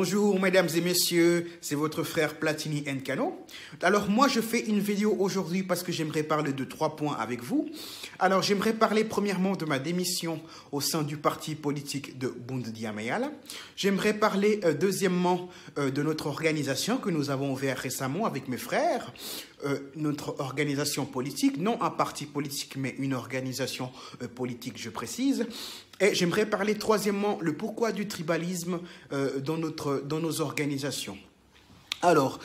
Bonjour mesdames et messieurs, c'est votre frère Platini Nkano. Alors moi je fais une vidéo aujourd'hui parce que j'aimerais parler de 3 points avec vous. Alors j'aimerais parler premièrement de ma démission au sein du parti politique de Bundu Dia Mayala. J'aimerais parler deuxièmement de notre organisation que nous avons ouverte récemment avec mes frères. Notre organisation politique, non un parti politique mais une organisation politique je précise. Et j'aimerais parler troisièmement le pourquoi du tribalisme dans nos organisations. Alors,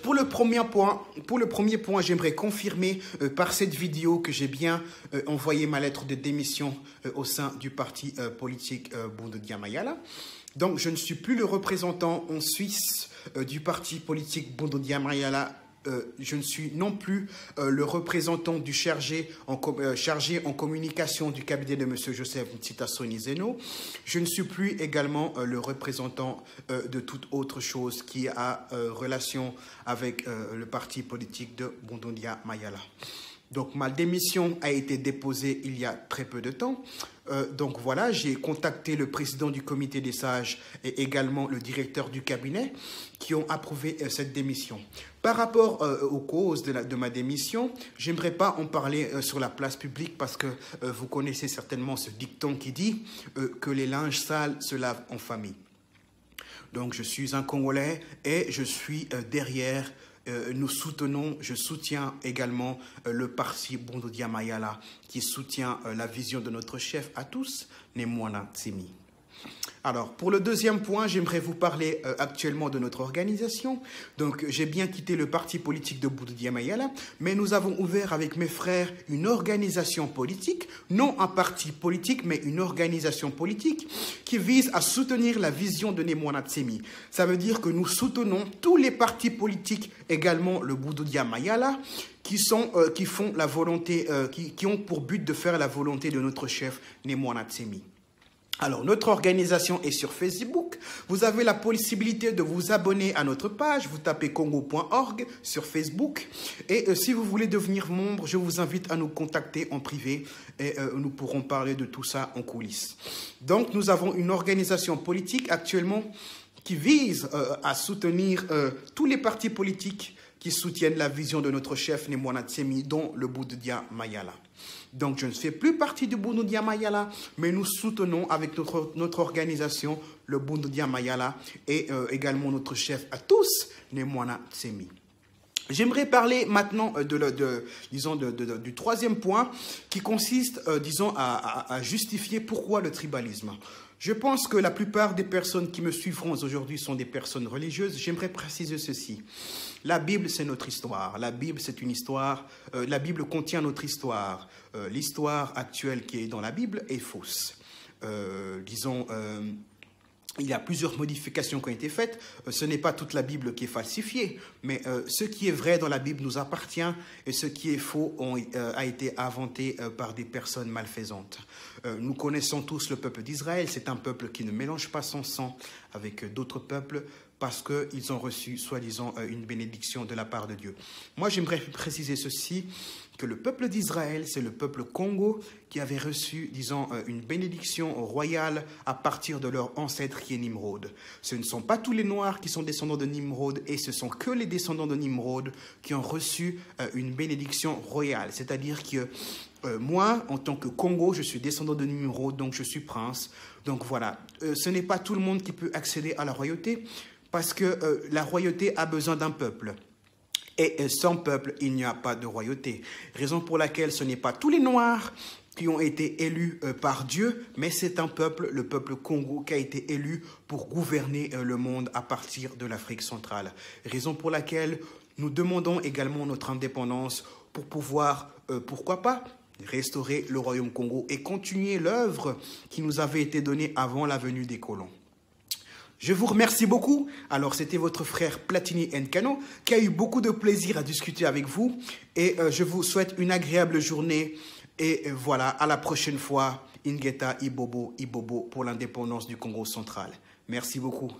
pour le premier point, j'aimerais confirmer par cette vidéo que j'ai bien envoyé ma lettre de démission au sein du parti politique Bundu Dia Mayala. Donc, je ne suis plus le représentant en Suisse du parti politique Bundu Dia Mayala. Je ne suis non plus le représentant du chargé en communication du cabinet de M. Joseph Ntita-Soni Zeno. Je ne suis plus également le représentant de toute autre chose qui a relation avec le parti politique de Bundu Dia Mayala. Donc ma démission a été déposée il y a très peu de temps. Donc voilà, j'ai contacté le président du comité des sages et également le directeur du cabinet qui ont approuvé cette démission. Par rapport aux causes de ma démission, j'aimerais pas en parler sur la place publique parce que vous connaissez certainement ce dicton qui dit que les linges sales se lavent en famille. Donc je suis un Congolais et je suis derrière. Je soutiens également le parti Bundu Dia Mayala qui soutient la vision de notre chef à tous, Nemwana Tsemi. Alors, pour le deuxième point, j'aimerais vous parler actuellement de notre organisation. Donc, j'ai bien quitté le parti politique de Bundu Dia Mayala, mais nous avons ouvert avec mes frères une organisation politique, non un parti politique, mais une organisation politique qui vise à soutenir la vision de Nemwana Tsemi. Ça veut dire que nous soutenons tous les partis politiques, également le Bundu Dia Mayala, qui ont pour but de faire la volonté de notre chef Nemwana Tsemi. Alors, notre organisation est sur Facebook. Vous avez la possibilité de vous abonner à notre page. Vous tapez congo.org sur Facebook. Et si vous voulez devenir membre, je vous invite à nous contacter en privé et nous pourrons parler de tout ça en coulisses. Donc, nous avons une organisation politique actuellement qui vise à soutenir tous les partis politiques qui soutiennent la vision de notre chef Nemwana Tsemi, dont le Bundu Dia Mayala. Donc, je ne fais plus partie du Bundu Dia Mayala, mais nous soutenons avec notre organisation le Bundu Dia Mayala et également notre chef à tous, Nemwana Tsemi. J'aimerais parler maintenant du troisième point qui consiste, à justifier pourquoi le tribalisme. Je pense que la plupart des personnes qui me suivront aujourd'hui sont des personnes religieuses. J'aimerais préciser ceci. La Bible, c'est notre histoire. La Bible, c'est une histoire. La Bible contient notre histoire. L'histoire actuelle qui est dans la Bible est fausse. Il y a plusieurs modifications qui ont été faites. Ce n'est pas toute la Bible qui est falsifiée, mais ce qui est vrai dans la Bible nous appartient et ce qui est faux a été inventé par des personnes malfaisantes. Nous connaissons tous le peuple d'Israël. C'est un peuple qui ne mélange pas son sang avec d'autres peuples parce qu'ils ont reçu, soi-disant, une bénédiction de la part de Dieu. Moi, j'aimerais préciser ceci, que le peuple d'Israël, c'est le peuple Congo qui avait reçu, une bénédiction royale à partir de leur ancêtre qui est Nimrod. Ce ne sont pas tous les Noirs qui sont descendants de Nimrod et ce sont que les descendants de Nimrod qui ont reçu une bénédiction royale. C'est-à-dire que moi, en tant que Congo, je suis descendant de Nimrod, donc je suis prince. Donc voilà, ce n'est pas tout le monde qui peut accéder à la royauté parce que la royauté a besoin d'un peuple. Et sans peuple, il n'y a pas de royauté. Raison pour laquelle ce n'est pas tous les Noirs qui ont été élus par Dieu, mais c'est un peuple, le peuple Congo, qui a été élu pour gouverner le monde à partir de l'Afrique centrale. Raison pour laquelle nous demandons également notre indépendance pour pouvoir, pourquoi pas, restaurer le royaume Congo et continuer l'œuvre qui nous avait été donnée avant la venue des colons. Je vous remercie beaucoup. Alors, c'était votre frère Platini Nkano qui a eu beaucoup de plaisir à discuter avec vous. Et je vous souhaite une agréable journée. Et voilà, à la prochaine fois. Ingeta Ibobo Ibobo pour l'indépendance du Congo central. Merci beaucoup.